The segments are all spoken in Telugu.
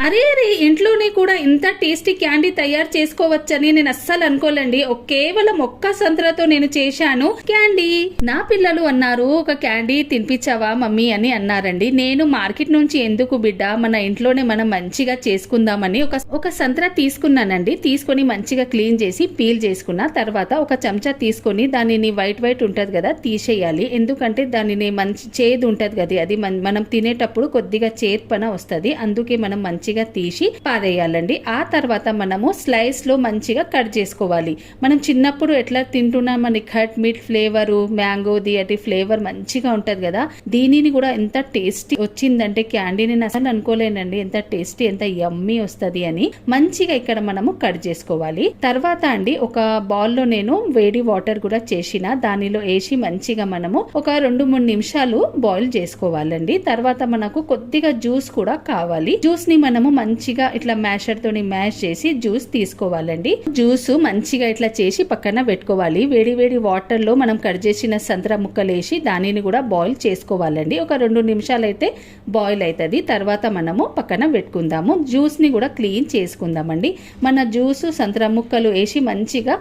అరే అరే ఇంట్లోనే కూడా ఇంత టేస్టీ క్యాండీ తయారు చేసుకోవచ్చని నేను అస్సలు అనుకోలేండి. కేవలం ఒక్క సంత్రతో నేను చేశాను క్యాండీ. నా పిల్లలు అన్నారు, ఒక క్యాండీ తినిపించావా మమ్మీ అని అన్నారండి. నేను మార్కెట్ నుంచి ఎందుకు బిడ్డ, మన ఇంట్లోనే మనం మంచిగా చేసుకుందామని ఒక సంత్ర తీసుకున్నానండి. తీసుకొని మంచిగా క్లీన్ చేసి పీల్ చేసుకున్న తర్వాత ఒక చెంచా తీసుకొని దానిని వైట్ ఉంటది కదా తీసేయాలి. ఎందుకంటే దానిని మంచి చేదు ఉంటది కదా, అది మనం తినేటప్పుడు కొద్దిగా చేర్పన వస్తుంది. అందుకే మనం మంచిగా తీసి పారేయాలండి. ఆ తర్వాత మనము స్లైస్ లో మంచిగా కట్ చేసుకోవాలి. మనం చిన్నప్పుడు ఎట్లా తింటున్నామని ఖట్ మీట్ ఫ్లేవర్, మ్యాంగోది అది ఫ్లేవర్ మంచిగా ఉంటది కదా, దీనిని కూడా ఎంత టేస్టీ వచ్చిందంటే క్యాండీని అసలు అనుకోలేనండి. ఎంత టేస్టీ, ఎంత యమ్మీ వస్తుంది అని. మంచిగా ఇక్కడ మనము కట్ చేసుకోవాలి. తర్వాత అండి ఒక బౌల్ లో నేను వేడి వాటర్ కూడా చేసిన దానిలో వేసి మంచిగా మనము ఒక 2-3 నిమిషాలు బాయిల్ చేసుకోవాలండి. తర్వాత మనకు కొద్దిగా జ్యూస్ కూడా కావాలి. జ్యూస్ ని మనము మంచిగా ఇట్లా మ్యాషర్ తోని మ్యాష్ చేసి జ్యూస్ తీసుకోవాలండి. జ్యూస్ మంచిగా ఇట్లా చేసి పక్కన పెట్టుకోవాలి. వేడి వాటర్ లో మనం కట్ చేసిన సంత్ర ముక్కలు వేసి దానిని కూడా బాయిల్ చేసుకోవాలండి. ఒక 2 నిమిషాలు అయితే బాయిల్ అవుతుంది. తర్వాత మనము పక్కన పెట్టుకుందాము. జ్యూస్ ని కూడా క్లీన్ చేసుకుందామండి. మన జ్యూస్ సంత్ర ముక్కలు వేసి మంచిగా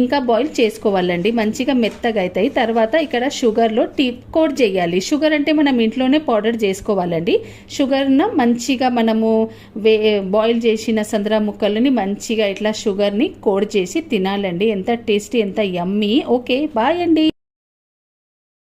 ఇంకా బాయిల్ చేసుకోవాలండి. మంచిగా మెత్తగా అవుతాయి. తర్వాత ఇక్కడ షుగర్ లో టీ కోట్ చేయాలి. షుగర్ అంటే మనం ఇంట్లోనే పౌడర్ చేసుకోవాలండి. షుగర్ ను మంచిగా మనము బాయిల్ చేసిన సంద్ర ముక్కలని మంచిగా ఇట్లా షుగర్ ని కోడ్ చేసి తినాలండి. ఎంత టేస్టీ, ఎంత యమ్మీ. ఓకే, బాయ్ అండి.